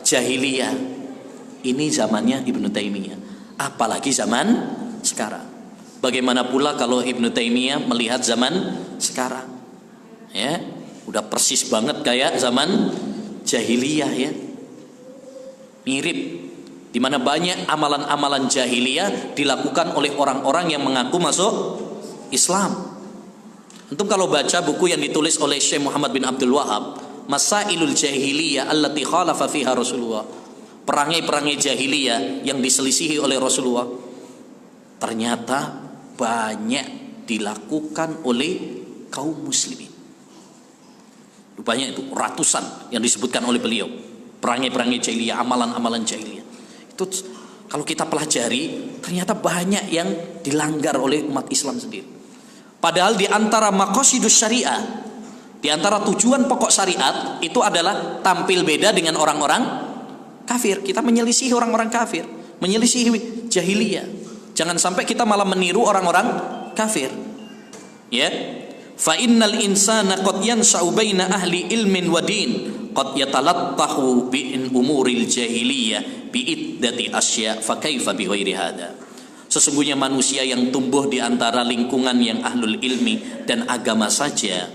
jahiliyah. Ini zamannya Ibnu Taimiyah, apalagi zaman sekarang. Bagaimana pula kalau Ibnu Taimiyah melihat zaman sekarang, ya, udah persis banget kayak zaman jahiliyah, ya, mirip, di mana banyak amalan-amalan jahiliyah dilakukan oleh orang-orang yang mengaku masuk Islam. Antum kalau baca buku yang ditulis oleh Syekh Muhammad bin Abdul Wahab, Masailul Jahiliyah allati khalafa fiha Rasulullah, perangai-perangai jahiliyah yang diselisihi oleh Rasulullah, ternyata banyak dilakukan oleh kaum muslimin. Banyak itu, ratusan yang disebutkan oleh beliau, perangai-perangai jahiliyah, amalan-amalan jahiliyah. Itu kalau kita pelajari, ternyata banyak yang dilanggar oleh umat Islam sendiri. Padahal di antara maqasidus syariah, di antara tujuan pokok syariat itu adalah tampil beda dengan orang-orang kafir. Kita menyelisihi orang-orang kafir, menyelisihi jahiliyah. Jangan sampai kita malah meniru orang-orang kafir. Ya. Fa innal insana qad yansa'u baina ahli ilmin wa din, qad yatalattahu bi umuril jahiliyah bi iddati asya, fa kaifa bi ghairi hada. Sesungguhnya manusia yang tumbuh di antara lingkungan yang ahlul ilmi dan agama saja,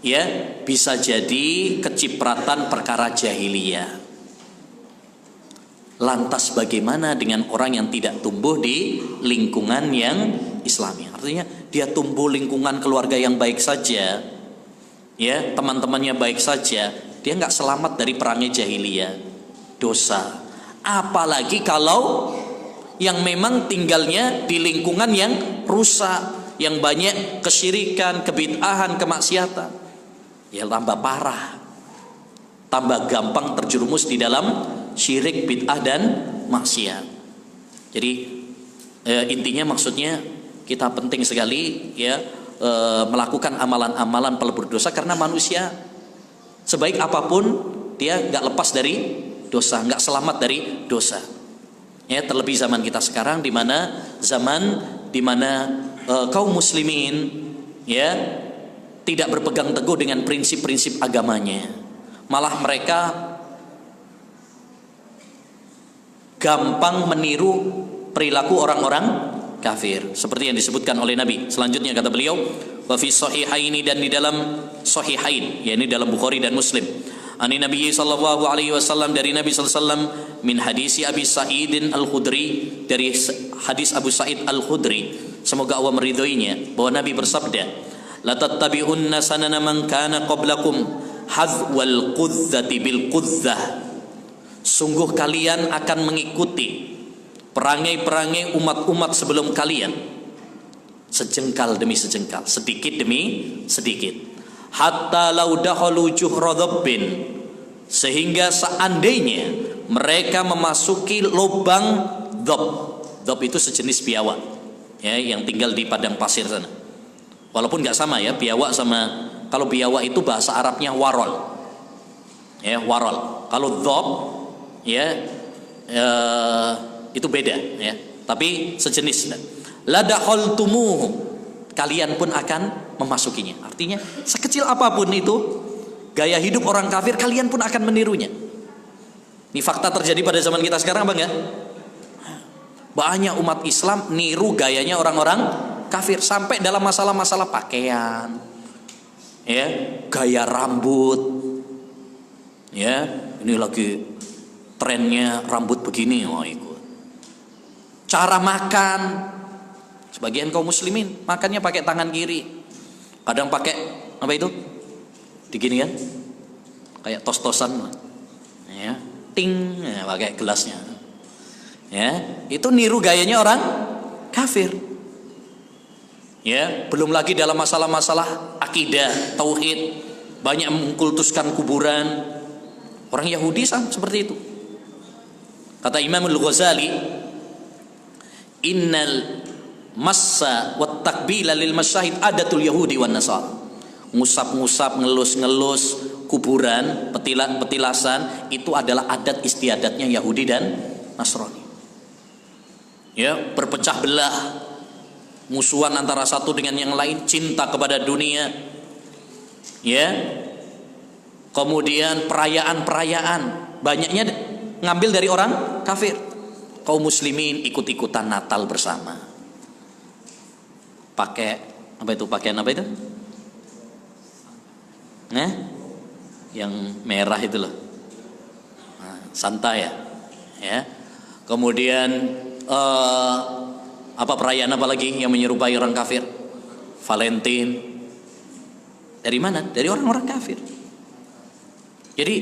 ya, bisa jadi kecipratan perkara jahiliyah. Lantas bagaimana dengan orang yang tidak tumbuh di lingkungan yang Islami? Artinya dia tumbuh lingkungan keluarga yang baik saja, ya, teman-temannya baik saja, dia nggak selamat dari perangai jahiliyah, dosa. Apalagi kalau yang memang tinggalnya di lingkungan yang rusak, yang banyak kesyirikan, kebid'ahan, kemaksiatan, ya tambah parah, tambah gampang terjerumus di dalam syirik, bid'ah dan maksiat. Jadi intinya maksudnya kita penting sekali, ya, melakukan amalan-amalan pelebur dosa, karena manusia sebaik apapun dia nggak lepas dari dosa, nggak selamat dari dosa. Ya, terlebih zaman kita sekarang, di mana kaum muslimin, ya, tidak berpegang teguh dengan prinsip-prinsip agamanya. Malah mereka gampang meniru perilaku orang-orang kafir, seperti yang disebutkan oleh Nabi. Selanjutnya kata beliau, wa fi sahihaini, dan di dalam sahihain, yakni dalam Bukhari dan Muslim, ani Nabi sallallahu alaihi wasallam, dari Nabi sallallahu alaihi wasallam, min hadisi Abi Sa'idin Al-Khudri, dari hadis Abu Sa'id Al-Khudri, semoga Allah meridhoinya, bahwa Nabi bersabda, la tattabi'unna sanana man kana qablakum hadwal qudzati bil qudzah, sungguh kalian akan mengikuti perangai-perangai umat-umat sebelum kalian, sejengkal demi sejengkal, sedikit demi sedikit, hatta law dakhalu juhra dhabbin, sehingga seandainya mereka memasuki lubang dhab. Dhab itu sejenis biawak, ya, yang tinggal di padang pasir sana. Walaupun nggak sama, ya, biawak sama Kalau biawak itu bahasa Arabnya warol. Ya, warol. Kalau dhob ya itu beda ya. Tapi sejenis. La dakhaltumuhu, kalian pun akan memasukinya. Artinya sekecil apapun itu gaya hidup orang kafir, kalian pun akan menirunya. Ini fakta terjadi pada zaman kita sekarang, Bang ya. Banyak umat Islam niru gayanya orang-orang kafir sampai dalam masalah-masalah pakaian, ya, gaya rambut, ya, ini lagi trennya rambut begini, oh ikut. Cara makan, sebagian kaum muslimin makannya pakai tangan kiri, kadang pakai apa itu, digini kan, kayak tos-tosan, ya, ting, ya, pakai gelasnya. Ya, itu niru gayanya orang kafir. Ya, belum lagi dalam masalah-masalah akidah, tauhid, banyak mengkultuskan kuburan. Orang Yahudi seperti itu. Kata Imam Al-Ghazali, "Innal massa wat takbila lil masyahid adatul Yahudi wan Nasara." Ngusap-ngusap, ngelus-ngelus kuburan, petilasan itu adalah adat istiadatnya Yahudi dan Nasrani. Ya, berpecah belah, musuhan antara satu dengan yang lain, cinta kepada dunia, ya, kemudian perayaan-perayaan banyaknya ngambil dari orang kafir. Kaum muslimin ikut-ikutan Natal bersama, pakai apa itu, pakaian apa itu, nah, yang merah itu loh, nah, Santa ya, ya. Kemudian apa perayaan apa lagi yang menyerupai orang kafir? Valentine. Dari mana? Dari orang-orang kafir. Jadi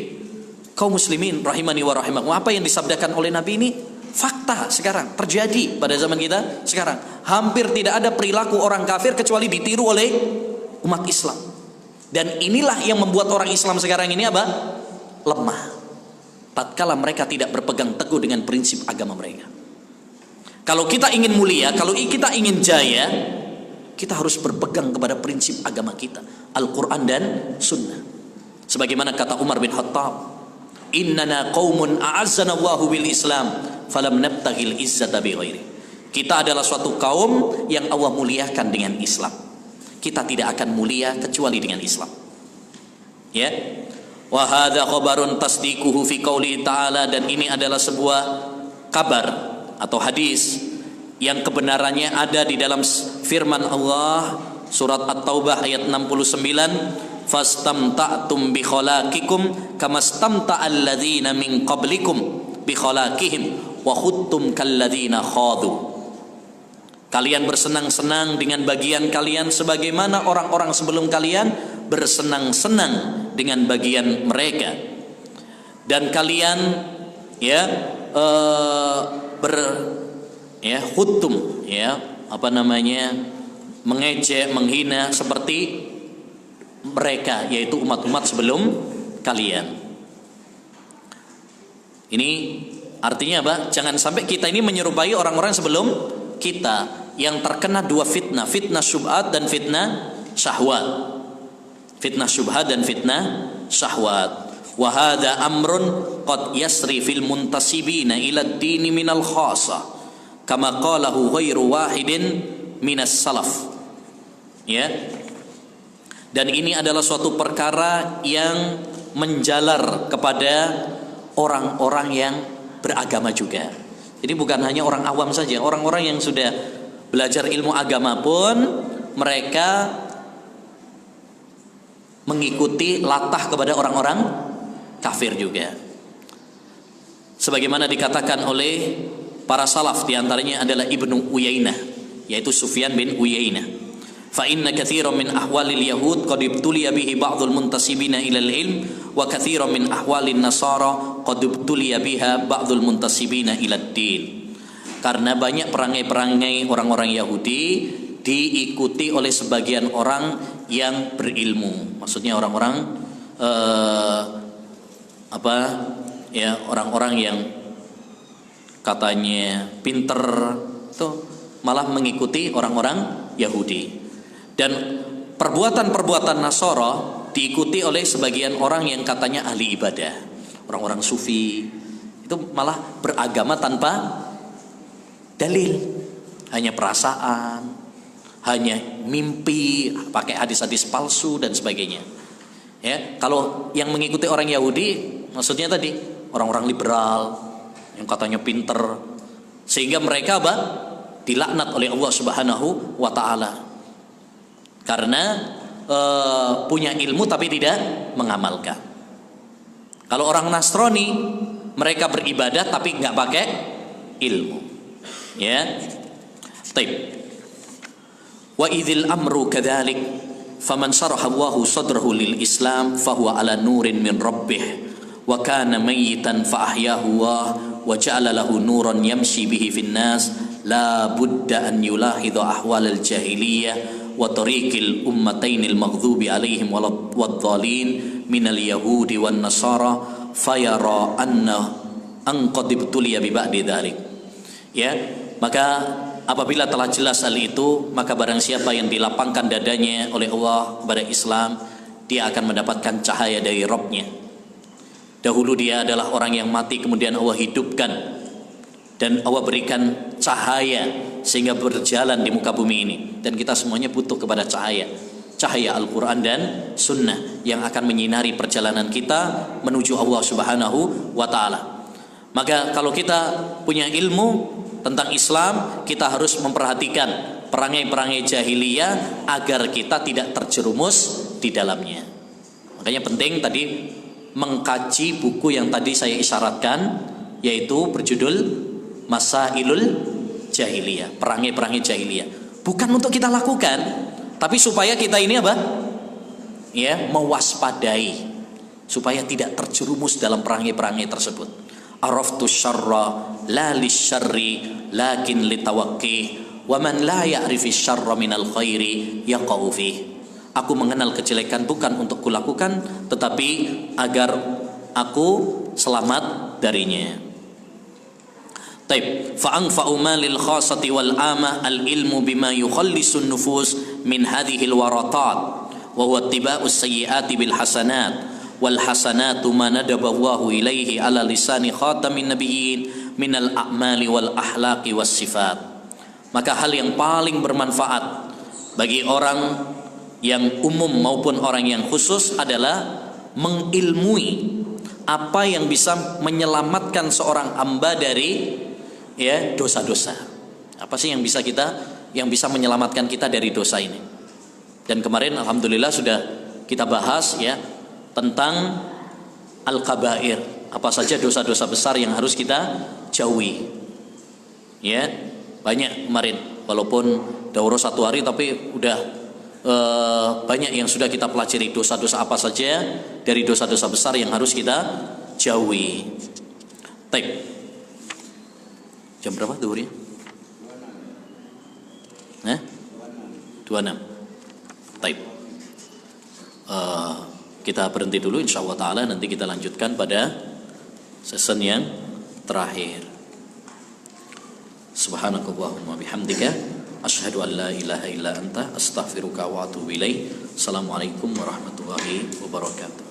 kaum muslimin rahimani wa rahimakumullah, apa yang disabdakan oleh Nabi ini fakta sekarang terjadi pada zaman kita sekarang. Hampir tidak ada perilaku orang kafir kecuali ditiru oleh umat Islam. Dan inilah yang membuat orang Islam sekarang ini apa? Lemah. Tatkala mereka tidak berpegang teguh dengan prinsip agama mereka. Kalau kita ingin mulia, kalau kita ingin jaya, kita harus berpegang kepada prinsip agama kita, Al-Quran dan Sunnah. Sebagaimana kata Umar bin Khattab, "Innana qaumun a'azzana Allahu bil Islam, falam nabtaghil izzata bi ghairi." Kita adalah suatu kaum yang Allah muliakan dengan Islam. Kita tidak akan mulia kecuali dengan Islam. Ya. Wa hadza khabarun tasdiquhu fi qouli ta'ala, dan ini adalah sebuah kabar atau hadis yang kebenarannya ada di dalam firman Allah surat At-Taubah ayat 69, "Fastamta'tum bi khalaqikum kamastamta'al ladzina min qablikum bi khalaqihim wa khuttum kalladzina khadu." Kalian bersenang-senang dengan bagian kalian sebagaimana orang-orang sebelum kalian bersenang-senang dengan bagian mereka. Dan kalian ya hutum, ya, apa namanya, mengejek, menghina seperti mereka, yaitu umat-umat sebelum kalian. Ini artinya apa? Jangan sampai kita ini menyerupai orang-orang sebelum kita yang terkena dua fitnah, fitnah syubhat dan fitnah syahwat. Fitnah syubhat dan fitnah syahwat. Wa hadza amrun qad yasri fil muntasibina ila ad-din minal khassa kama qalahu ghairu wahidin minas salaf. Ya. Dan ini adalah suatu perkara yang menjalar kepada orang-orang yang beragama juga. Jadi bukan hanya orang awam saja, orang-orang yang sudah belajar ilmu agama pun mereka mengikuti latah kepada orang-orang kafir juga. Sebagaimana dikatakan oleh para salaf, diantaranya adalah Ibnu Uyainah, yaitu Sufyan bin Uyainah. Fa inna katsiran min ahwalil yahud qad ibtuliya bihi ba'dul muntasibina ilal ilm wa katsiran min ahwalin nasara qad ibtuliya biha ba'dul muntasibina ilad din. Karena banyak perangai-perangai orang-orang Yahudi diikuti oleh sebagian orang yang berilmu. Maksudnya orang-orang orang-orang yang katanya pinter tuh malah mengikuti orang-orang Yahudi. Dan perbuatan-perbuatan Nasara diikuti oleh sebagian orang yang katanya ahli ibadah, orang-orang sufi, itu malah beragama tanpa dalil, hanya perasaan, hanya mimpi, pakai hadis-hadis palsu dan sebagainya. Ya, kalau yang mengikuti orang Yahudi, maksudnya tadi orang-orang liberal yang katanya pinter, sehingga mereka dilaknat oleh Allah Subhanahu wa taala karena punya ilmu tapi tidak mengamalkan. Kalau orang Nasrani, mereka beribadah tapi nggak pakai ilmu. Ya, taib. Wa idzil amru kadzalik faman syaraha Allahu sadrahu lil Islam fahuwa ala nurin min rabbih wa kana mayyitan fa ahyahu wa ja'ala lahu nuran yamshi bihi fin nas la budda an yulahidha ahwal al jahiliyah wa tariqil ummatainil maghdubi alaihim wadh-dhalin minal yahudi wan nasara fayara anna qad ibtuliya bi ba'di dzalik. Ya, maka apabila telah jelas hal itu, maka barang siapa yang dilapangkan dadanya oleh Allah kepada Islam, dia akan mendapatkan cahaya dari Rabb-nya. Dahulu dia adalah orang yang mati, kemudian Allah hidupkan dan Allah berikan cahaya sehingga berjalan di muka bumi ini. Dan kita semuanya butuh kepada cahaya Al-Quran dan Sunnah yang akan menyinari perjalanan kita menuju Allah Subhanahu wa ta'ala. Maka kalau kita punya ilmu tentang Islam, kita harus memperhatikan perangai-perangai jahiliyah agar kita tidak terjerumus di dalamnya. Makanya penting tadi mengkaji buku yang tadi saya isyaratkan, yaitu berjudul Masailul Jahiliyah, perangai-perangai jahiliyah. Bukan untuk kita lakukan, tapi supaya kita ini ya, mewaspadai supaya tidak terjerumus dalam perangai-perangai tersebut. Araftu syarra la lisyarri lakin litawaqqih wa man la ya'rifi syarra minal khairi yaqau fih. Aku mengenal kejelekan bukan untuk kulakukan, tetapi agar aku selamat darinya. Taib, fa anfa'u ma lil khassati wal amah al ilmu bima yukhallisun nufus min hadhihi al waratat wa huwa ittiba'us sayyiati bil hasanat wal hasanatu ma nadaballahu ilaihi ala lisani khatamin nabiyyin minal a'mali wal ahlaqi was sifat. Maka hal yang paling bermanfaat bagi orang yang umum maupun orang yang khusus adalah mengilmui apa yang bisa menyelamatkan seorang hamba dari ya dosa-dosa. Apa sih yang bisa menyelamatkan kita dari dosa ini? Dan kemarin alhamdulillah sudah kita bahas ya tentang al-kabair, apa saja dosa-dosa besar yang harus kita jauhi. Ya, banyak kemarin, walaupun daurah 1 hari tapi udah banyak yang sudah kita pelajari, dosa-dosa apa saja dari dosa-dosa besar yang harus kita jauhi. Baik. Jam berapa duhurnya? 26. Baik. Kita berhenti dulu, insyaallah taala nanti kita lanjutkan pada season yang terakhir. Subhanakallahumma bihamdika asyhadu an la ilaha illa anta astaghfiruka wa atubu ilaik. Assalamualaikum warahmatullahi wabarakatuh.